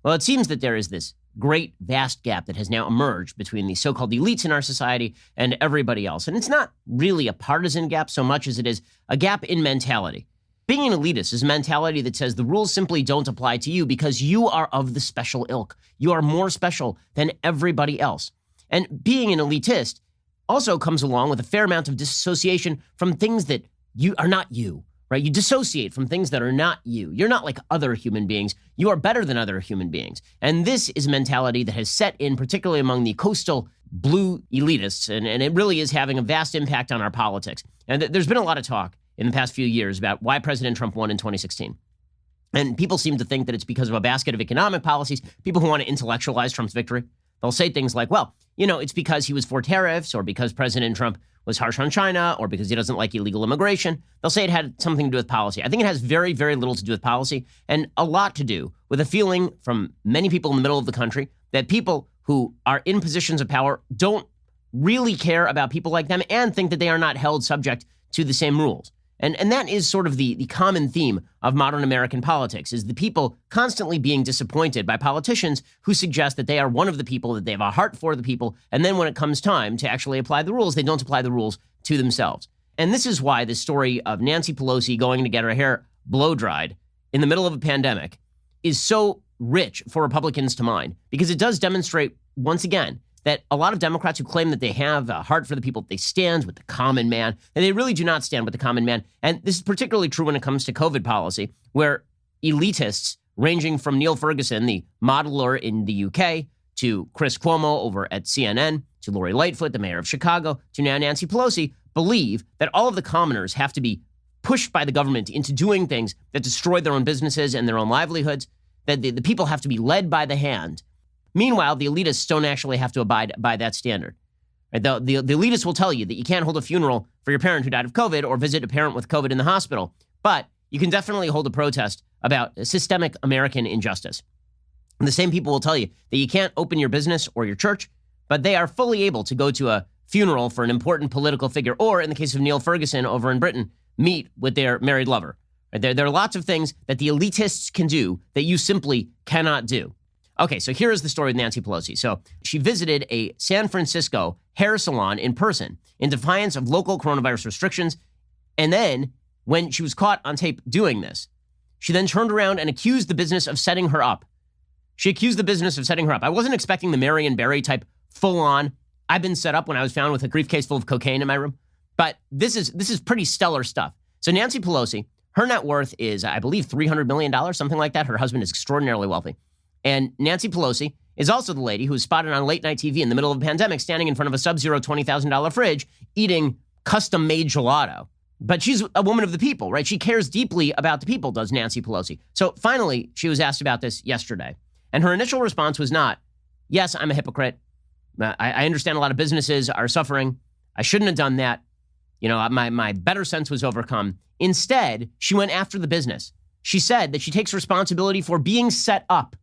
Well, it seems that there is this great, vast gap that has now emerged between the so-called elites in our society and everybody else. And it's not really a partisan gap so much as it is a gap in mentality. Being an elitist is a mentality that says the rules simply don't apply to you because you are of the special ilk. You are more special than everybody else. And being an elitist also comes along with a fair amount of disassociation from things that you are not you, right? You dissociate from things that are not you. You're not like other human beings. You are better than other human beings. And this is a mentality that has set in, particularly among the coastal blue elitists, and it really is having a vast impact on our politics. And there's been a lot of talk in the past few years about why President Trump won in 2016. And people seem to think that it's because of a basket of economic policies. People who want to intellectualize Trump's victory, they'll say things like, well, it's because he was for tariffs, or because President Trump was harsh on China, or because he doesn't like illegal immigration. They'll say it had something to do with policy. I think it has very, very little to do with policy, and a lot to do with a feeling from many people in the middle of the country that people who are in positions of power don't really care about people like them and think that they are not held subject to the same rules. And that is sort of the common theme of modern American politics, is the people constantly being disappointed by politicians who suggest that they are one of the people, that they have a heart for the people, and then when it comes time to actually apply the rules, they don't apply the rules to themselves. And this is why the story of Nancy Pelosi going to get her hair blow-dried in the middle of a pandemic is so rich for Republicans to mine, because it does demonstrate, once again, that a lot of Democrats who claim that they have a heart for the people, they stand with the common man, and they really do not stand with the common man. And this is particularly true when it comes to COVID policy, where elitists ranging from Neil Ferguson, the modeler in the UK, to Chris Cuomo over at CNN, to Lori Lightfoot, the mayor of Chicago, to now Nancy Pelosi, believe that all of the commoners have to be pushed by the government into doing things that destroy their own businesses and their own livelihoods, that the people have to be led by the hand. Meanwhile, the elitists don't actually have to abide by that standard. Right? The elitists will tell you that you can't hold a funeral for your parent who died of COVID or visit a parent with COVID in the hospital, but you can definitely hold a protest about systemic American injustice. And the same people will tell you that you can't open your business or your church, but they are fully able to go to a funeral for an important political figure, or in the case of Neil Ferguson over in Britain, meet with their married lover. Right? There are lots of things that the elitists can do that you simply cannot do. Okay, so here is the story with Nancy Pelosi. So she visited a San Francisco hair salon in person in defiance of local coronavirus restrictions. And then when she was caught on tape doing this, she then turned around and accused the business of setting her up. She accused the business of setting her up. I wasn't expecting the Marion Barry type full on, I've been set up when I was found with a briefcase full of cocaine in my room. But this is pretty stellar stuff. So Nancy Pelosi, her net worth is, I believe, $300 million, something like that. Her husband is extraordinarily wealthy. And Nancy Pelosi is also the lady who was spotted on late night TV in the middle of a pandemic standing in front of a sub-zero $20,000 fridge eating custom-made gelato. But she's a woman of the people, right? She cares deeply about the people, does Nancy Pelosi. So finally, she was asked about this yesterday. And her initial response was not, yes, I'm a hypocrite. I understand a lot of businesses are suffering. I shouldn't have done that. My better sense was overcome. Instead, she went after the business. She said that she takes responsibility for being set up.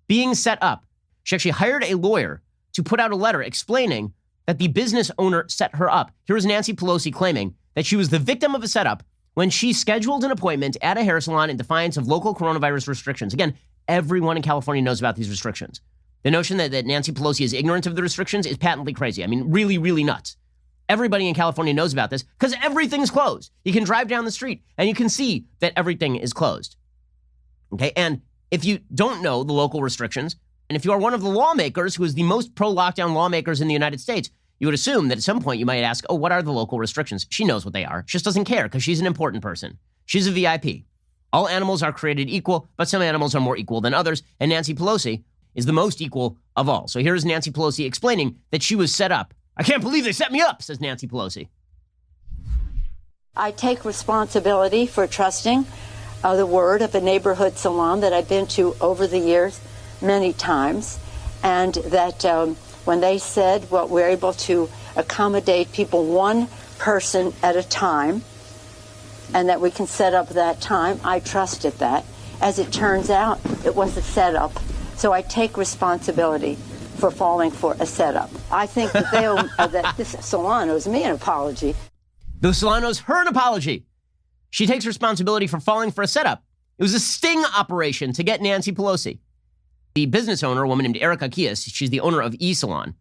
Being set up. She actually hired a lawyer to put out a letter explaining that the business owner set her up. Here is Nancy Pelosi claiming that she was the victim of a setup when she scheduled an appointment at a hair salon in defiance of local coronavirus restrictions. Again, everyone in California knows about these restrictions. The notion that Nancy Pelosi is ignorant of the restrictions is patently crazy. I mean, really, really nuts. Everybody in California knows about this because everything's closed. You can drive down the street and you can see that everything is closed. Okay, and if you don't know the local restrictions, and if you are one of the lawmakers who is the most pro-lockdown lawmakers in the United States, you would assume that at some point you might ask, oh, what are the local restrictions? She knows what they are. She just doesn't care because she's an important person. She's a VIP. All animals are created equal, but some animals are more equal than others, and Nancy Pelosi is the most equal of all. So here's Nancy Pelosi explaining that she was set up. I can't believe they set me up, says Nancy Pelosi. I take responsibility for trusting the word of a neighborhood salon that I've been to over the years many times, and that when they said, well, we're able to accommodate people one person at a time, and that we can set up that time, I trusted that. As it turns out, it was a setup. So I take responsibility for falling for a setup. I think that that this salon owes me an apology. The salon owes her an apology. She takes responsibility for falling for a setup. It was a sting operation to get Nancy Pelosi. The business owner, a woman named Erica Kies, she's the owner of Salon.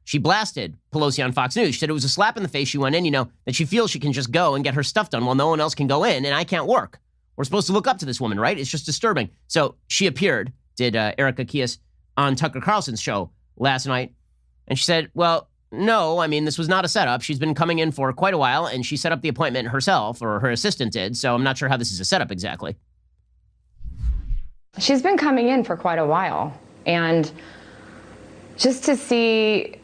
She blasted Pelosi on Fox News. She said it was a slap in the face. She went in, that she feels she can just go and get her stuff done while no one else can go in, and I can't work. We're supposed to look up to this woman, right? It's just disturbing. So she appeared, did Erica Kies, on Tucker Carlson's show last night, and she said, well, no, this was not a setup. She's been coming in for quite a while, and she set up the appointment herself, or her assistant did, so I'm not sure how this is a setup exactly. She's been coming in for quite a while, and just to see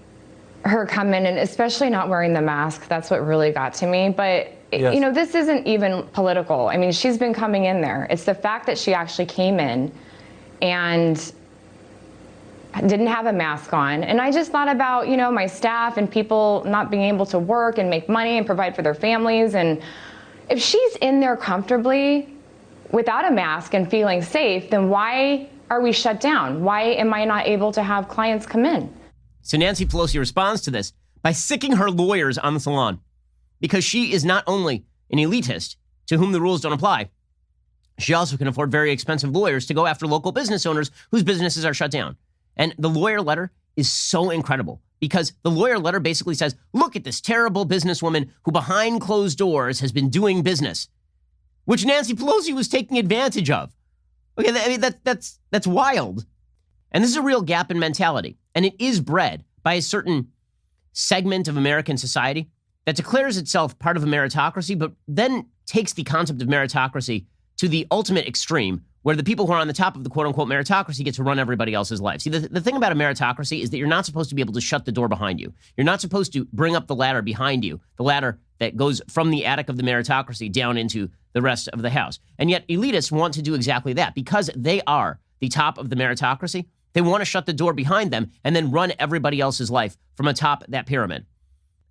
her come in, and especially not wearing the mask, that's what really got to me. But, yes, this isn't even political. She's been coming in there. It's the fact that she actually came in and didn't have a mask on. And I just thought about, my staff and people not being able to work and make money and provide for their families. And if she's in there comfortably without a mask and feeling safe, then why are we shut down? Why am I not able to have clients come in? So Nancy Pelosi responds to this by sicking her lawyers on the Salon, because she is not only an elitist to whom the rules don't apply, she also can afford very expensive lawyers to go after local business owners whose businesses are shut down. And the lawyer letter is so incredible, because the lawyer letter basically says, look at this terrible businesswoman who behind closed doors has been doing business, which Nancy Pelosi was taking advantage of. Okay, that's wild. And this is a real gap in mentality. And it is bred by a certain segment of American society that declares itself part of a meritocracy, but then takes the concept of meritocracy to the ultimate extreme, where the people who are on the top of the quote-unquote meritocracy get to run everybody else's life. See, the thing about a meritocracy is that you're not supposed to be able to shut the door behind you. You're not supposed to bring up the ladder behind you, the ladder that goes from the attic of the meritocracy down into the rest of the house. And yet elitists want to do exactly that. Because they are the top of the meritocracy, they want to shut the door behind them and then run everybody else's life from atop that pyramid.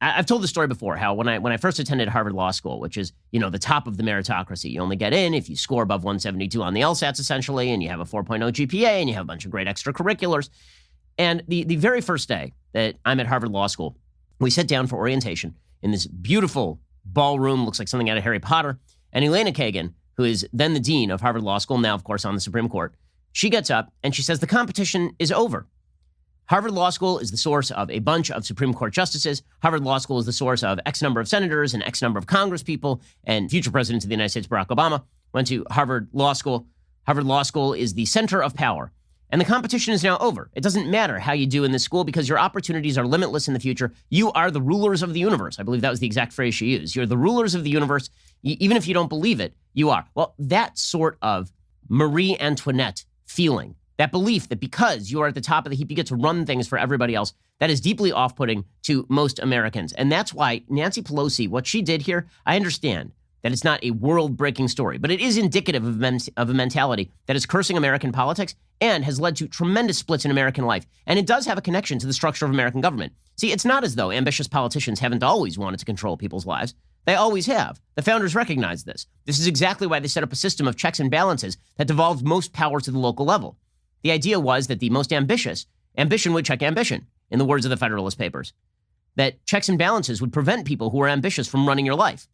I've told the story before, how when I first attended Harvard Law School, which is, the top of the meritocracy, you only get in if you score above 172 on the LSATs, essentially, and you have a 4.0 GPA, and you have a bunch of great extracurriculars. And the very first day that I'm at Harvard Law School, we sit down for orientation in this beautiful ballroom, looks like something out of Harry Potter, and Elena Kagan, who is then the dean of Harvard Law School, now, of course, on the Supreme Court, she gets up and she says the competition is over. Harvard Law School is the source of a bunch of Supreme Court justices. Harvard Law School is the source of X number of senators and X number of congresspeople, and future president of the United States, Barack Obama, went to Harvard Law School. Harvard Law School is the center of power. And the competition is now over. It doesn't matter how you do in this school, because your opportunities are limitless in the future. You are the rulers of the universe. I believe that was the exact phrase she used. You're the rulers of the universe. Even if you don't believe it, you are. Well, that sort of Marie Antoinette feeling, that belief that because you are at the top of the heap, you get to run things for everybody else, that is deeply off-putting to most Americans. And that's why Nancy Pelosi, what she did here, I understand that it's not a world-breaking story, but it is indicative of a mentality that is cursing American politics and has led to tremendous splits in American life. And it does have a connection to the structure of American government. See, it's not as though ambitious politicians haven't always wanted to control people's lives. They always have. The founders recognized this. This is exactly why they set up a system of checks and balances that devolved most power to the local level. The idea was that the most ambitious, ambition would check ambition, in the words of the Federalist Papers. That checks and balances would prevent people who were ambitious from running your life.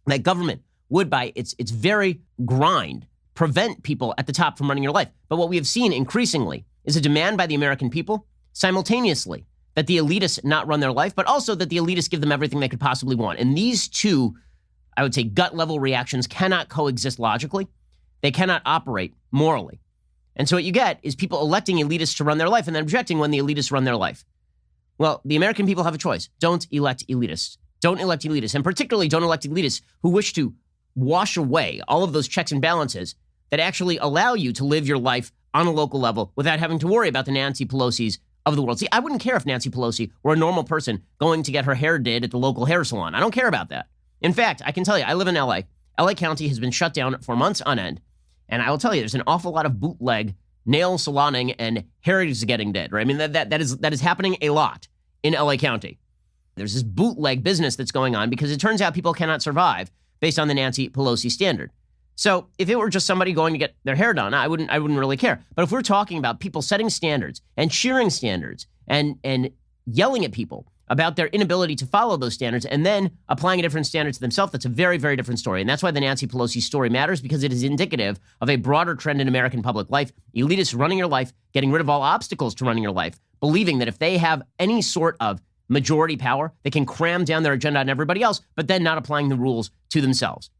That government would, by its very grind, prevent people at the top from running your life. But what we have seen increasingly is a demand by the American people, simultaneously, that the elitists not run their life, but also that the elitists give them everything they could possibly want. And these two, I would say, gut-level reactions cannot coexist logically. They cannot operate morally. And so what you get is people electing elitists to run their life and then objecting when the elitists run their life. Well, the American people have a choice. Don't elect elitists. Don't elect elitists, and particularly don't elect elitists who wish to wash away all of those checks and balances that actually allow you to live your life on a local level without having to worry about the Nancy Pelosi's of the world. See, I wouldn't care if Nancy Pelosi were a normal person going to get her hair did at the local hair salon. I don't care about that. In fact, I can tell you, I live in LA. LA County has been shut down for months on end. And I will tell you, there's an awful lot of bootleg nail saloning and hair is getting did, right? I mean, that is happening a lot in LA County. There's this bootleg business that's going on because it turns out people cannot survive based on the Nancy Pelosi standard. So if it were just somebody going to get their hair done, I wouldn't really care. But if we're talking about people setting standards and cheering standards and yelling at people about their inability to follow those standards and then applying a different standard to themselves, that's a very, very different story. And that's why the Nancy Pelosi story matters, because it is indicative of a broader trend in American public life. Elitists running your life, getting rid of all obstacles to running your life, believing that if they have any sort of majority power, they can cram down their agenda on everybody else, but then not applying the rules to themselves.